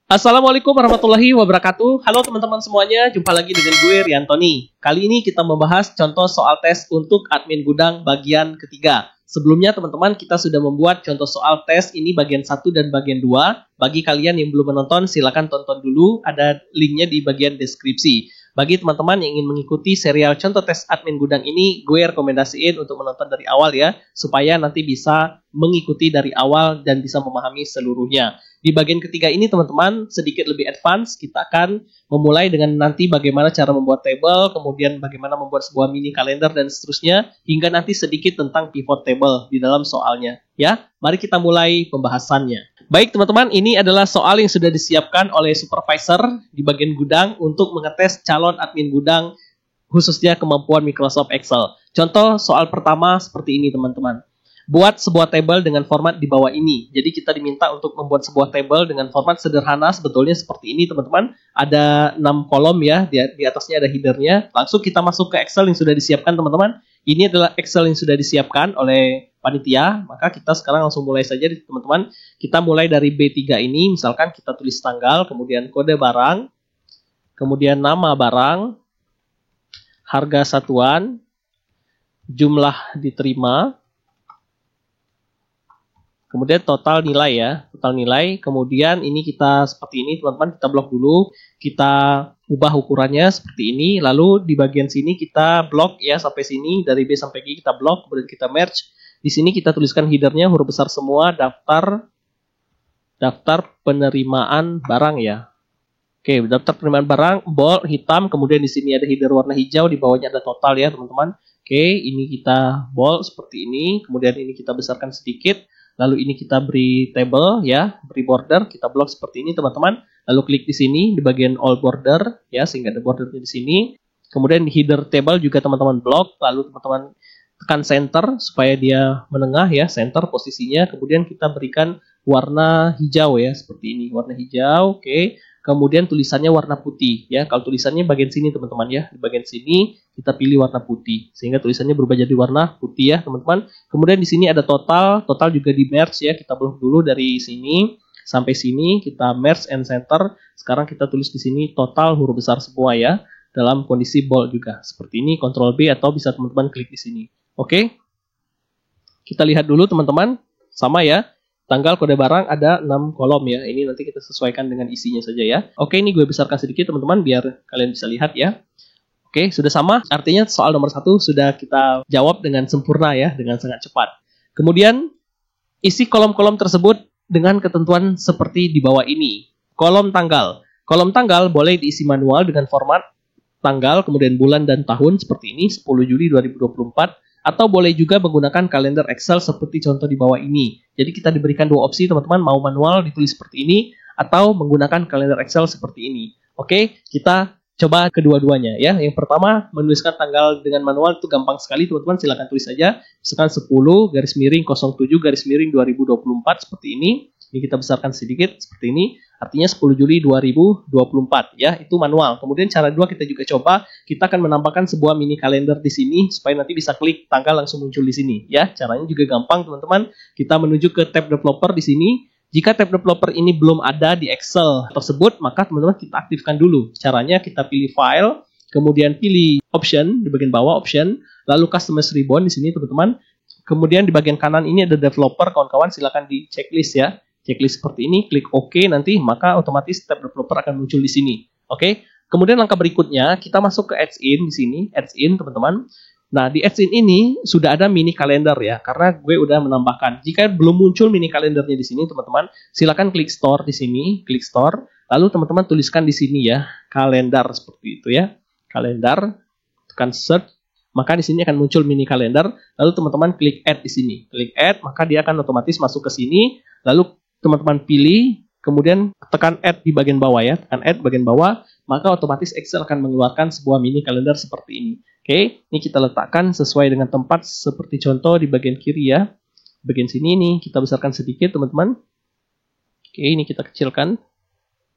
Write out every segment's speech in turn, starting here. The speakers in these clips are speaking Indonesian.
Assalamualaikum warahmatullahi wabarakatuh. Halo teman-teman semuanya, jumpa lagi dengan gue Riantoni. Kali ini kita membahas contoh soal tes untuk admin gudang bagian ketiga. Sebelumnya teman-teman kita sudah membuat contoh soal tes ini bagian 1 dan bagian 2. Bagi kalian yang belum menonton silakan tonton dulu, ada linknya di bagian deskripsi. Bagi teman-teman yang ingin mengikuti serial contoh tes admin gudang ini, gue rekomendasiin untuk menonton dari awal ya, supaya nanti bisa mengikuti dari awal dan bisa memahami seluruhnya. Di bagian ketiga ini teman-teman sedikit lebih advance, kita akan memulai dengan nanti bagaimana cara membuat table, kemudian bagaimana membuat sebuah mini kalender dan seterusnya, hingga nanti sedikit tentang pivot table di dalam soalnya. Ya, mari kita mulai pembahasannya. Baik teman-teman, ini adalah soal yang sudah disiapkan oleh supervisor di bagian gudang untuk mengetes calon admin gudang khususnya kemampuan Microsoft Excel. Contoh soal pertama seperti ini teman-teman. Buat sebuah table dengan format di bawah ini. Jadi kita diminta untuk membuat sebuah table dengan format sederhana sebetulnya seperti ini teman-teman. Ada 6 kolom ya, di atasnya ada headernya. Langsung kita masuk ke Excel yang sudah disiapkan teman-teman. Ini adalah Excel yang sudah disiapkan oleh panitia. Maka kita sekarang langsung mulai saja teman-teman. Kita mulai dari B3 ini, misalkan kita tulis tanggal, kemudian kode barang, kemudian nama barang, harga satuan, jumlah diterima, kemudian total nilai ya, total nilai. Kemudian ini kita seperti ini teman-teman, kita blok dulu, kita ubah ukurannya seperti ini. Lalu di bagian sini kita blok ya sampai sini, dari B sampai G kita blok, kemudian kita merge. Di sini kita tuliskan headernya huruf besar semua, daftar penerimaan barang ya. Oke, daftar penerimaan barang, bold, hitam, kemudian di sini ada header warna hijau, di bawahnya ada total ya teman-teman. Oke, ini kita bold seperti ini, kemudian ini kita besarkan sedikit. Lalu ini kita beri table ya, beri border, kita blok seperti ini teman-teman. Lalu klik di sini di bagian all border ya, sehingga ada bordernya di sini. Kemudian di header table juga teman-teman blok, lalu teman-teman tekan center supaya dia menengah ya, center posisinya. Kemudian kita berikan warna hijau ya, seperti ini, warna hijau. Oke. Kemudian tulisannya warna putih ya. Kalau tulisannya bagian sini teman-teman ya, di bagian sini kita pilih warna putih sehingga tulisannya berubah jadi warna putih ya teman-teman. Kemudian di sini ada total juga di merge ya. Kita blok dulu dari sini sampai sini, kita merge and center. Sekarang kita tulis di sini total huruf besar semua ya, dalam kondisi bold juga. Seperti ini, Ctrl B atau bisa teman-teman klik di sini. Oke. Kita lihat dulu teman-teman, sama ya. Tanggal, kode barang ada 6 kolom ya. Ini nanti kita sesuaikan dengan isinya saja ya. Oke, ini gue besarkan sedikit teman-teman biar kalian bisa lihat ya. Oke, sudah sama. Artinya soal nomor 1 sudah kita jawab dengan sempurna ya, dengan sangat cepat. Kemudian isi kolom-kolom tersebut dengan ketentuan seperti di bawah ini. Kolom tanggal. Kolom tanggal boleh diisi manual dengan format tanggal, kemudian bulan dan tahun seperti ini, 10 Juli 2024. Atau boleh juga menggunakan kalender Excel seperti contoh di bawah ini. Jadi kita diberikan 2 opsi teman-teman, mau manual ditulis seperti ini, atau menggunakan kalender Excel seperti ini. Oke, kita coba kedua-duanya ya. Yang pertama, menuliskan tanggal dengan manual itu gampang sekali teman-teman, silakan tulis saja. Misalkan 10/07/2024 seperti ini. Ini kita besarkan sedikit seperti ini. Artinya 10 Juli 2024 ya, itu manual. Kemudian cara 2 kita juga coba, kita akan menambahkan sebuah mini kalender di sini supaya nanti bisa klik tanggal langsung muncul di sini ya. Caranya juga gampang teman-teman. Kita menuju ke tab developer di sini. Jika tab developer ini belum ada di Excel tersebut, maka teman-teman kita aktifkan dulu. Caranya kita pilih file, kemudian pilih option di bagian bawah option, lalu customize ribbon di sini teman-teman. Kemudian di bagian kanan ini ada developer, kawan-kawan silakan di checklist ya. Checklist seperti ini, klik OK nanti, maka otomatis tab developer akan muncul di sini. Oke. Kemudian langkah berikutnya, kita masuk ke Adds In di sini, Adds In teman-teman. Nah, di Adds In ini sudah ada mini kalender ya, karena gue udah menambahkan. Jika belum muncul mini kalendernya di sini, teman-teman, silakan klik Store di sini, klik Store. Lalu teman-teman tuliskan di sini ya, kalender seperti itu ya. Kalender, tekan Search, maka di sini akan muncul mini kalender. Lalu teman-teman klik Add di sini. Klik Add, maka dia akan otomatis masuk ke sini. Lalu teman-teman pilih, kemudian tekan Add di bagian bawah ya, tekan Add bagian bawah, maka otomatis Excel akan mengeluarkan sebuah mini kalender seperti ini. Oke, ini kita letakkan sesuai dengan tempat seperti contoh di bagian kiri ya. Bagian sini nih, kita besarkan sedikit teman-teman. Oke, ini kita kecilkan.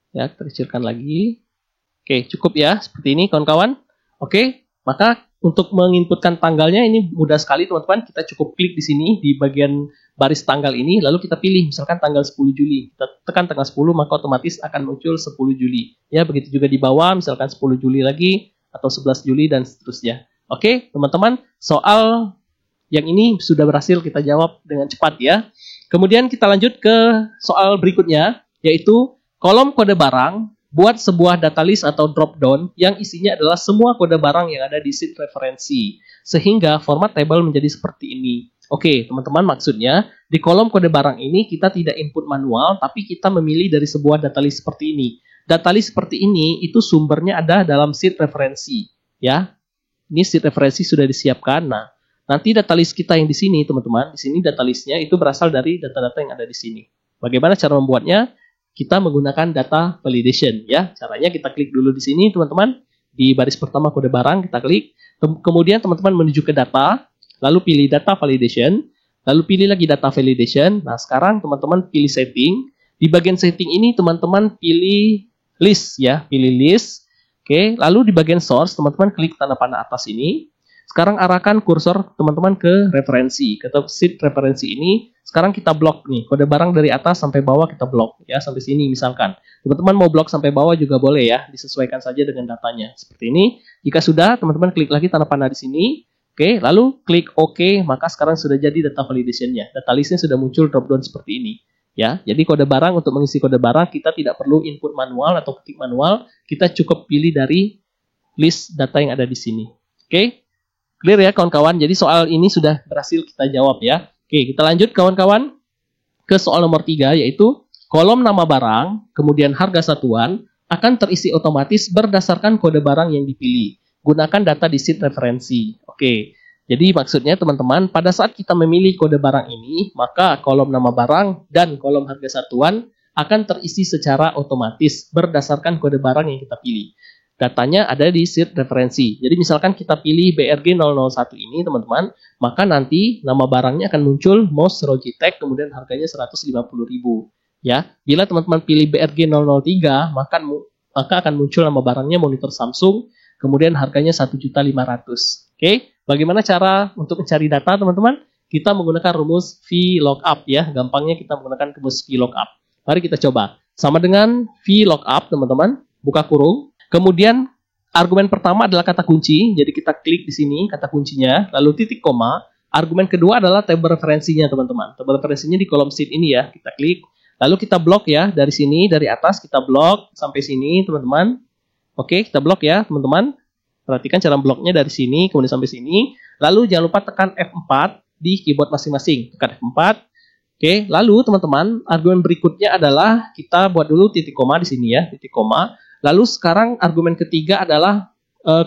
Ya, kita kecilkan lagi. Oke, cukup ya, seperti ini kawan-kawan. Oke, maka untuk menginputkan tanggalnya ini mudah sekali teman-teman. Kita cukup klik di sini di bagian baris tanggal ini, lalu kita pilih misalkan tanggal 10 Juli. Kita tekan tanggal 10 maka otomatis akan muncul 10 Juli. Ya, begitu juga di bawah misalkan 10 Juli lagi atau 11 Juli dan seterusnya. Oke, teman-teman, soal yang ini sudah berhasil kita jawab dengan cepat ya. Kemudian kita lanjut ke soal berikutnya, yaitu kolom kode barang. Buat sebuah data list atau drop down yang isinya adalah semua kode barang yang ada di sheet referensi. Sehingga format table menjadi seperti ini. Oke, teman-teman, maksudnya di kolom kode barang ini kita tidak input manual, tapi kita memilih dari sebuah data list seperti ini. Data list seperti ini itu sumbernya ada dalam sheet referensi. Ya, ini sheet referensi sudah disiapkan. Nah, nanti data list kita yang di sini, teman-teman, di sini data listnya itu berasal dari data-data yang ada di sini. Bagaimana cara membuatnya? Kita menggunakan data validation ya. Caranya kita klik dulu di sini teman-teman. Di baris pertama kode barang kita klik. Kemudian teman-teman menuju ke data, lalu pilih data validation, lalu pilih lagi data validation. Nah, sekarang teman-teman pilih setting. Di bagian setting ini teman-teman pilih list ya, pilih list. Oke, lalu di bagian source teman-teman klik tanda panah atas ini. Sekarang arahkan kursor teman-teman ke referensi, ke sheet referensi ini. Sekarang kita blok nih, kode barang dari atas sampai bawah kita blok ya, sampai sini misalkan. Teman-teman mau blok sampai bawah juga boleh ya, disesuaikan saja dengan datanya. Seperti ini. Jika sudah, teman-teman klik lagi tanda panah di sini. Oke, lalu klik OK, maka sekarang sudah jadi data validation-nya. Data list-nya sudah muncul drop down seperti ini. Ya, jadi kode barang, untuk mengisi kode barang kita tidak perlu input manual atau ketik manual, kita cukup pilih dari list data yang ada di sini. Oke, clear ya kawan-kawan. Jadi soal ini sudah berhasil kita jawab ya. Oke, kita lanjut kawan-kawan ke soal nomor 3, yaitu kolom nama barang, kemudian harga satuan, akan terisi otomatis berdasarkan kode barang yang dipilih. Gunakan data di sheet referensi. Oke, jadi maksudnya teman-teman, pada saat kita memilih kode barang ini, maka kolom nama barang dan kolom harga satuan akan terisi secara otomatis berdasarkan kode barang yang kita pilih. Datanya ada di sheet referensi. Jadi misalkan kita pilih BRG 001 ini teman-teman, maka nanti nama barangnya akan muncul mouse Logitech, kemudian harganya 150.000. Ya, bila teman-teman pilih BRG 003, maka akan muncul nama barangnya monitor Samsung, kemudian harganya 1.500.000. Oke, bagaimana cara untuk mencari data teman-teman? Kita menggunakan rumus VLOOKUP ya. Gampangnya kita menggunakan rumus VLOOKUP. Mari kita coba. Sama dengan VLOOKUP teman-teman, buka kurung. Kemudian argumen pertama adalah kata kunci, jadi kita klik di sini kata kuncinya, lalu titik koma. Argumen kedua adalah tabel referensinya teman-teman. Tabel referensinya di kolom sheet ini ya, kita klik. Lalu kita blok ya, dari sini, dari atas kita blok sampai sini teman-teman. Oke, kita blok ya teman-teman. Perhatikan cara bloknya dari sini, kemudian sampai sini. Lalu jangan lupa tekan F4 di keyboard masing-masing. Tekan F4. Oke, lalu teman-teman, argumen berikutnya adalah kita buat dulu titik koma di sini ya, titik koma. Lalu sekarang argumen ketiga adalah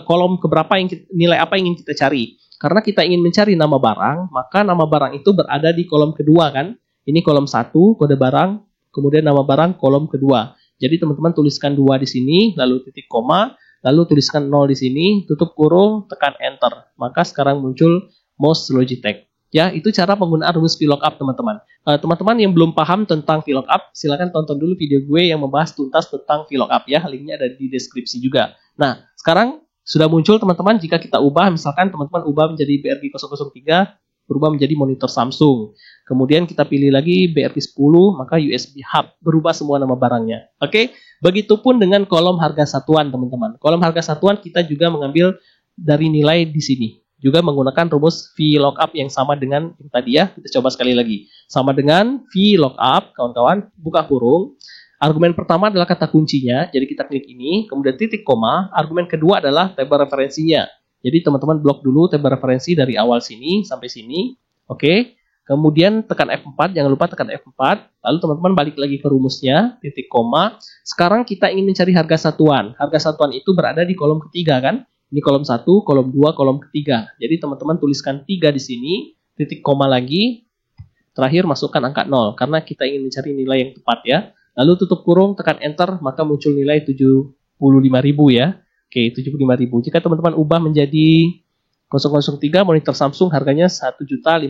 kolom keberapa yang nilai apa yang ingin kita cari. Karena kita ingin mencari nama barang, maka nama barang itu berada di kolom kedua kan. Ini kolom 1, kode barang, kemudian nama barang kolom kedua. Jadi teman-teman tuliskan 2 di sini, lalu titik koma, lalu tuliskan 0 di sini, tutup kurung, tekan enter. Maka sekarang muncul mouse Logitech. Ya, itu cara penggunaan rumus VLOOKUP teman-teman. Teman-teman yang belum paham tentang VLOOKUP, silakan tonton dulu video gue yang membahas tuntas tentang VLOOKUP ya. Linknya ada di deskripsi juga. Nah, sekarang sudah muncul teman-teman, jika kita ubah, misalkan teman-teman ubah menjadi BRG 003, berubah menjadi monitor Samsung. Kemudian kita pilih lagi BRG 10, maka USB hub, berubah semua nama barangnya. Oke, begitupun dengan kolom harga satuan teman-teman. Kolom harga satuan kita juga mengambil dari nilai di sini. Juga menggunakan rumus VLOOKUP yang sama dengan yang tadi ya. Kita coba sekali lagi. Sama dengan VLOOKUP, kawan-kawan, buka kurung. Argumen pertama adalah kata kuncinya, jadi kita klik ini, kemudian titik koma. Argumen kedua adalah tabel referensinya. Jadi teman-teman blok dulu tabel referensi dari awal sini sampai sini. Oke. Kemudian tekan F4, jangan lupa tekan F4. Lalu teman-teman balik lagi ke rumusnya, titik koma. Sekarang kita ingin mencari harga satuan. Harga satuan itu berada di kolom ketiga kan? Ini kolom 1, kolom 2, kolom ketiga. Jadi teman-teman tuliskan 3 di sini, titik koma lagi, terakhir masukkan angka 0, karena kita ingin mencari nilai yang tepat ya. Lalu tutup kurung, tekan enter, maka muncul nilai 75.000 ya. Oke, 75.000. Jika teman-teman ubah menjadi 003, monitor Samsung harganya 1.500.000.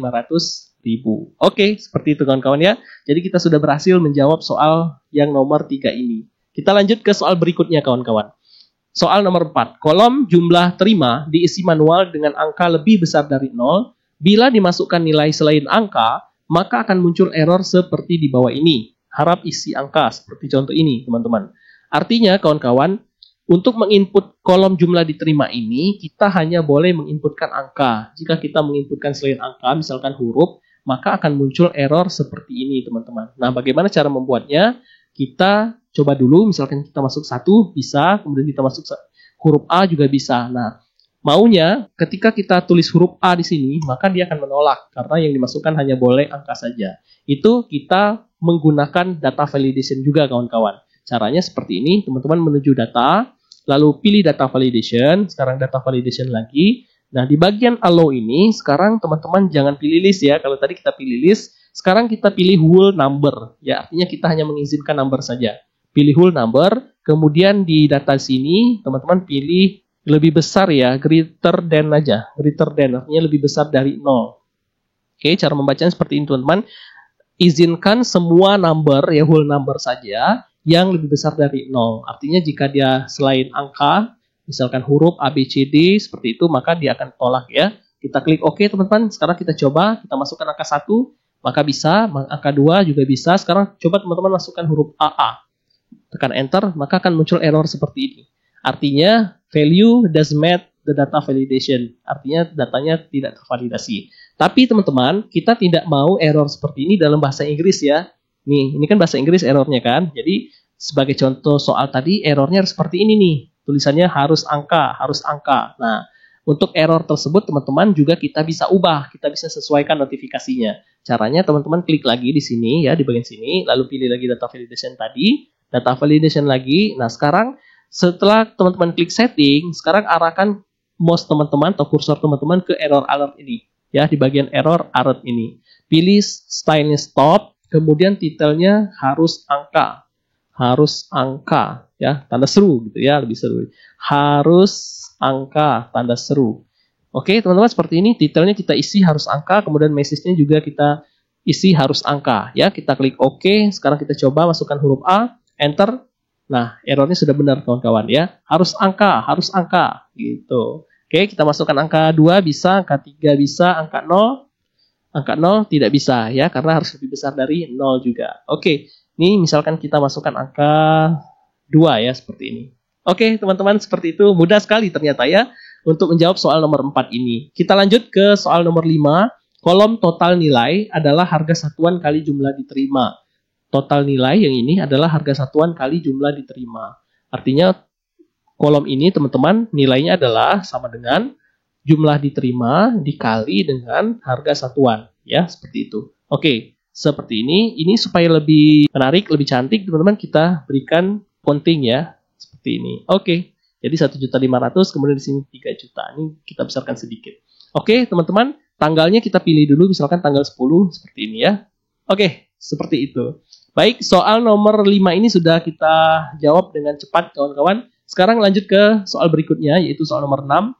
Oke, seperti itu kawan-kawan ya. Jadi kita sudah berhasil menjawab soal yang nomor 3 ini. Kita lanjut ke soal berikutnya kawan-kawan. Soal nomor 4. Kolom jumlah terima diisi manual dengan angka lebih besar dari 0. Bila dimasukkan nilai selain angka, maka akan muncul error seperti di bawah ini. Harap isi angka seperti contoh ini, teman-teman. Artinya, kawan-kawan, untuk menginput kolom jumlah diterima ini, kita hanya boleh menginputkan angka. Jika kita menginputkan selain angka, misalkan huruf, maka akan muncul error seperti ini, teman-teman. Nah, bagaimana cara membuatnya? Kita coba dulu, misalkan kita masuk 1, bisa. Kemudian kita masuk huruf A juga bisa. Nah, maunya ketika kita tulis huruf A di sini, maka dia akan menolak. Karena yang dimasukkan hanya boleh angka saja. Itu kita menggunakan data validation juga, kawan-kawan. Caranya seperti ini, teman-teman menuju data, lalu pilih data validation, sekarang data validation lagi. Nah, di bagian allow ini, sekarang teman-teman jangan pilih list ya, kalau tadi kita pilih list, sekarang kita pilih whole number, ya artinya kita hanya mengizinkan number saja. Pilih whole number, kemudian di data sini, teman-teman pilih lebih besar ya, greater than aja, greater than, artinya lebih besar dari 0. Oke, cara membacanya seperti ini teman-teman, izinkan semua number, ya whole number saja, yang lebih besar dari 0. Artinya jika dia selain angka, misalkan huruf A, B, C, D, seperti itu, maka dia akan tolak ya. Kita klik OK teman-teman, sekarang kita coba, kita masukkan angka 1, maka bisa, angka 2 juga bisa. Sekarang coba teman-teman masukkan huruf AA. Tekan Enter, maka akan muncul error seperti ini. Artinya, value does match the data validation. Artinya, datanya tidak tervalidasi. Tapi teman-teman, kita tidak mau error seperti ini dalam bahasa Inggris ya. Nih, ini kan bahasa Inggris errornya kan. Jadi, sebagai contoh soal tadi, errornya seperti ini nih. Tulisannya harus angka, harus angka. Nah, untuk error tersebut, teman-teman juga kita bisa ubah. Kita bisa sesuaikan notifikasinya. Caranya, teman-teman klik lagi di sini, ya di bagian sini. Lalu pilih lagi data validation tadi. Data validation lagi. Nah, sekarang setelah teman-teman klik setting, sekarang arahkan mouse teman-teman atau kursor teman-teman ke error alert ini. Ya, di bagian error alert ini. Pilih stylenya stop. Kemudian titelnya harus angka. Harus angka. Ya, tanda seru gitu ya, lebih seru. Harus angka, tanda seru. Oke, teman-teman seperti ini. Titelnya kita isi harus angka. Kemudian message-nya juga kita isi harus angka. Ya, kita klik OK. Sekarang kita coba masukkan huruf A. Enter. Nah, errornya sudah benar kawan-kawan ya. Harus angka gitu. Oke, kita masukkan angka 2 bisa, angka 3 bisa, angka 0. Angka 0 tidak bisa ya, karena harus lebih besar dari 0 juga. Oke, ini misalkan kita masukkan angka 2 ya, seperti ini. Oke, teman-teman, seperti itu. Mudah sekali ternyata ya, untuk menjawab soal nomor 4 ini. Kita lanjut ke soal nomor 5. Kolom total nilai adalah harga satuan kali jumlah diterima. Total nilai yang ini adalah harga satuan kali jumlah diterima. Artinya, kolom ini, teman-teman, nilainya adalah sama dengan jumlah diterima dikali dengan harga satuan, ya seperti itu. Oke, seperti ini. Ini supaya lebih menarik, lebih cantik, teman-teman kita berikan counting ya, seperti ini. Oke, jadi 1.500.000, kemudian di sini 3 juta. Ini kita besarkan sedikit. Oke, teman-teman, tanggalnya kita pilih dulu, misalkan tanggal 10 seperti ini ya. Oke, seperti itu. Baik, soal nomor 5 ini sudah kita jawab dengan cepat, kawan-kawan. Sekarang lanjut ke soal berikutnya, yaitu soal nomor 6.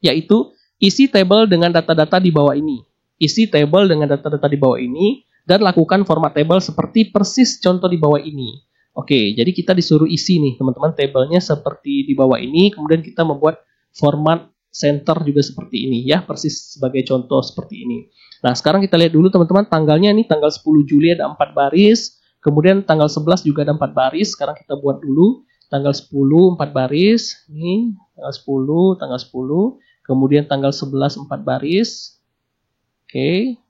Yaitu isi tabel dengan data-data di bawah ini. Isi tabel dengan data-data di bawah ini dan lakukan format tabel seperti persis contoh di bawah ini. Oke, jadi kita disuruh isi nih teman-teman tabelnya seperti di bawah ini, kemudian kita membuat format center juga seperti ini ya, persis sebagai contoh seperti ini. Nah, sekarang kita lihat dulu teman-teman tanggalnya ini tanggal 10 Juli ada 4 baris, kemudian tanggal 11 juga ada 4 baris. Sekarang kita buat dulu tanggal 10 4 baris, ini tanggal 10, kemudian tanggal 11 4 baris. Oke,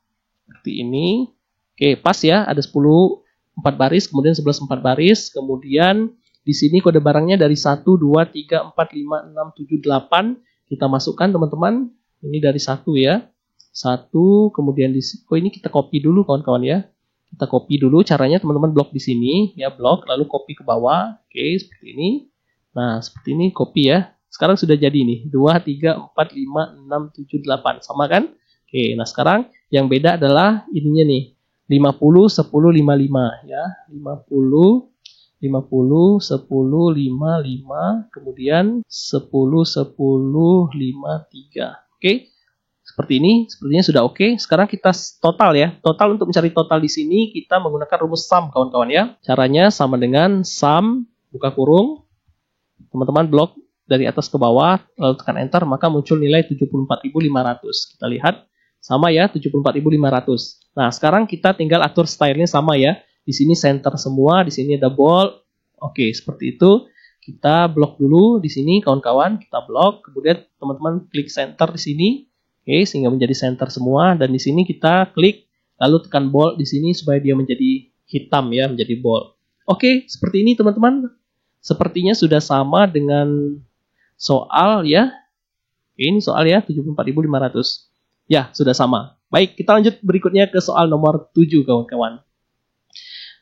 seperti ini. Oke, pas ya, ada 10 4 baris, kemudian 11 4 baris, kemudian di sini kode barangnya dari 1 2 3 4 5 6 7 8 kita masukkan teman-teman. Ini dari 1 ya. 1, kemudian ini kita copy dulu kawan-kawan ya. Kita copy dulu, caranya teman-teman blok di sini ya, blok lalu copy ke bawah. Oke, seperti ini. Nah, seperti ini copy ya. Sekarang sudah jadi nih, 2 3 4 5 6 7 8, sama kan? Oke, nah sekarang yang beda adalah ininya nih. 50 10 55 ya. 50 50 10 55, kemudian 10 10 53. Oke. Seperti ini, sepertinya sudah oke. Sekarang kita total ya. Total, untuk mencari total di sini kita menggunakan rumus sum kawan-kawan ya. Caranya sama dengan sum buka kurung teman-teman blok dari atas ke bawah, lalu tekan enter, maka muncul nilai 74.500. Kita lihat, sama ya, 74.500. Nah, sekarang kita tinggal atur stylenya sama ya. Di sini center semua, di sini ada bold. Oke, seperti itu. Kita blok dulu di sini, kawan-kawan. Kita blok, kemudian teman-teman klik center di sini. Oke, sehingga menjadi center semua. Dan di sini kita klik, lalu tekan bold di sini supaya dia menjadi hitam ya, menjadi bold. Oke, seperti ini teman-teman. Sepertinya sudah sama dengan soal ya. Oke, ini soal ya, 74.500. Ya, sudah sama. Baik, kita lanjut berikutnya ke soal nomor 7, kawan-kawan.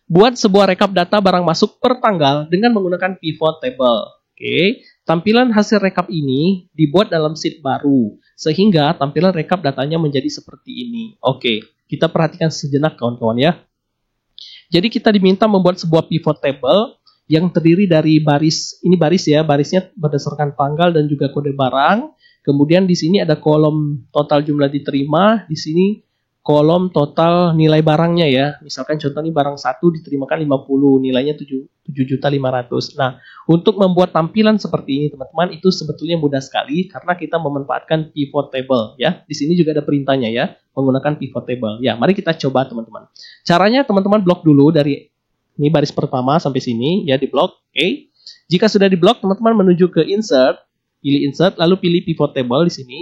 Buat sebuah rekap data barang masuk per tanggal dengan menggunakan pivot table. Oke, tampilan hasil rekap ini dibuat dalam sheet baru, sehingga tampilan rekap datanya menjadi seperti ini. Oke, kita perhatikan sejenak, kawan-kawan ya. Jadi kita diminta membuat sebuah pivot table yang terdiri dari baris, ini baris ya, barisnya berdasarkan tanggal dan juga kode barang. Kemudian di sini ada kolom total jumlah diterima, di sini kolom total nilai barangnya ya. Misalkan contoh ini barang 1 diterimakan 50, nilainya 7.500.000. Nah, untuk membuat tampilan seperti ini teman-teman itu sebetulnya mudah sekali karena kita memanfaatkan pivot table ya. Di sini juga ada perintahnya ya, menggunakan pivot table. Ya, mari kita coba teman-teman. Caranya teman-teman blok dulu dari ini baris pertama sampai sini ya, di blok. Oke. Jika sudah di blok, teman-teman menuju ke insert, pilih insert lalu pilih pivot table di sini.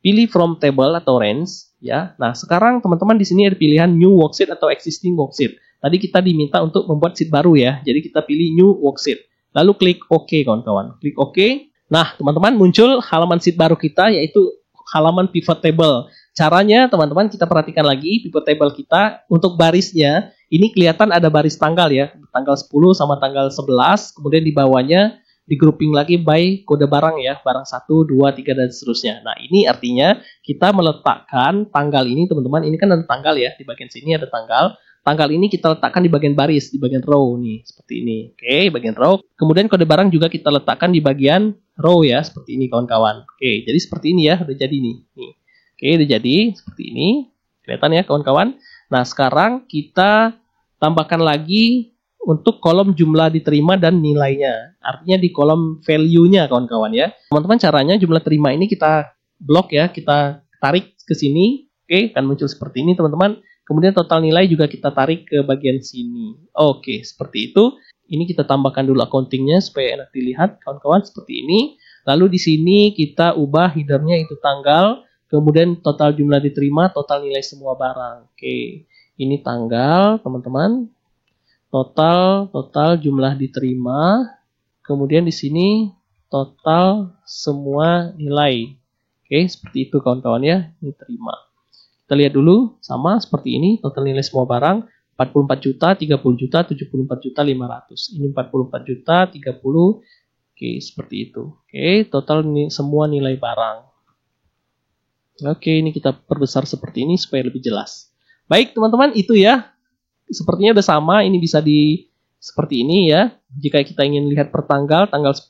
Pilih from table atau range ya. Nah, sekarang teman-teman di sini ada pilihan new worksheet atau existing worksheet. Tadi kita diminta untuk membuat sheet baru ya. Jadi kita pilih new worksheet. Lalu klik OK kawan-kawan. Klik OK. Nah, teman-teman muncul halaman sheet baru kita yaitu halaman pivot table. Caranya teman-teman kita perhatikan lagi pivot table kita untuk barisnya. Ini kelihatan ada baris tanggal ya. Tanggal 10 sama tanggal 11. Kemudian di bawahnya di grouping lagi by kode barang ya, barang 1, 2, 3 dan seterusnya. Nah, ini artinya kita meletakkan tanggal ini teman-teman, ini kan ada tanggal ya, di bagian sini ada tanggal. Tanggal ini kita letakkan di bagian baris, di bagian row nih, seperti ini. Oke, bagian row. Kemudian kode barang juga kita letakkan di bagian row ya, seperti ini kawan-kawan. Oke, jadi seperti ini ya, udah jadi nih. Oke, udah jadi seperti ini. Kelihatan ya kawan-kawan. Nah, sekarang kita tambahkan lagi untuk kolom jumlah diterima dan nilainya. Artinya di kolom value-nya kawan-kawan ya. Teman-teman caranya jumlah terima ini kita blok ya, kita tarik ke sini. Oke, akan muncul seperti ini teman-teman. Kemudian total nilai juga kita tarik ke bagian sini. Oke, seperti itu. Ini kita tambahkan dulu accounting-nya supaya enak dilihat kawan-kawan seperti ini. Lalu di sini kita ubah header-nya itu tanggal, kemudian total jumlah diterima, total nilai semua barang. Oke, ini tanggal teman-teman. Total jumlah diterima, kemudian di sini total semua nilai. Oke, seperti itu kawan-kawan ya, ini terima. Kita lihat dulu, sama seperti ini, total nilai semua barang, 44 juta, 30 juta, 74 juta, 500. Ini 44 juta, 30, oke, seperti itu. Oke, total semua nilai barang. Oke, ini kita perbesar seperti ini supaya lebih jelas. Baik teman-teman, itu ya. Sepertinya udah sama, ini bisa di seperti ini ya. Jika kita ingin lihat per tanggal 10,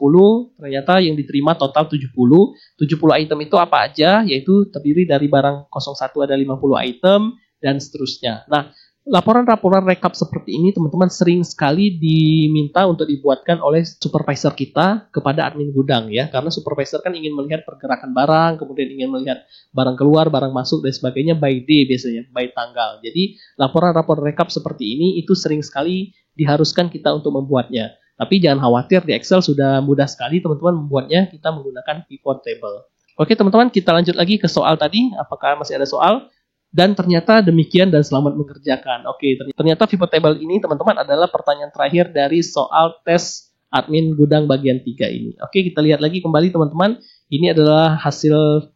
ternyata yang diterima total 70. 70 item itu apa aja? Yaitu terdiri dari barang 01 ada 50 item, dan seterusnya. Nah, laporan-laporan rekap seperti ini teman-teman sering sekali diminta untuk dibuatkan oleh supervisor kita kepada admin gudang ya. Karena supervisor kan ingin melihat pergerakan barang, kemudian ingin melihat barang keluar, barang masuk, dan sebagainya by day biasanya, by tanggal. Jadi laporan-laporan rekap seperti ini itu sering sekali diharuskan kita untuk membuatnya. Tapi jangan khawatir, di Excel sudah mudah sekali teman-teman membuatnya, kita menggunakan pivot table. Oke teman-teman, kita lanjut lagi ke soal tadi. Apakah masih ada soal? Dan ternyata demikian dan selamat mengerjakan. Oke, ternyata pivot table ini teman-teman adalah pertanyaan terakhir dari soal tes admin gudang bagian 3 ini. Oke, kita lihat lagi kembali teman-teman. Ini adalah hasil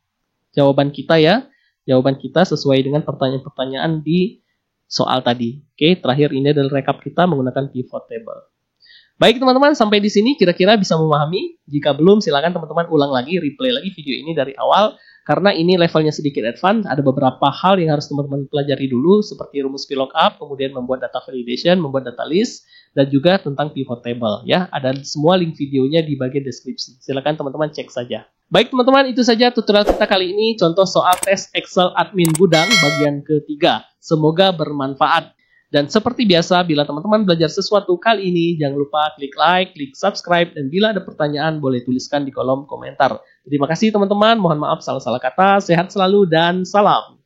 jawaban kita ya. Jawaban kita sesuai dengan pertanyaan-pertanyaan di soal tadi. Oke, terakhir ini adalah rekap kita menggunakan pivot table. Baik teman-teman, sampai di sini kira-kira bisa memahami. Jika belum, silakan teman-teman ulang lagi, replay lagi video ini dari awal. Karena ini levelnya sedikit advance, ada beberapa hal yang harus teman-teman pelajari dulu, seperti rumus VLOOKUP, kemudian membuat data validation, membuat data list, dan juga tentang pivot table. Ya, ada semua link videonya di bagian deskripsi. Silakan teman-teman cek saja. Baik teman-teman, itu saja tutorial kita kali ini, contoh soal tes Excel admin gudang bagian ketiga. Semoga bermanfaat. Dan seperti biasa, bila teman-teman belajar sesuatu kali ini, jangan lupa klik like, klik subscribe, dan bila ada pertanyaan boleh tuliskan di kolom komentar. Terima kasih teman-teman, mohon maaf salah-salah kata, sehat selalu dan salam.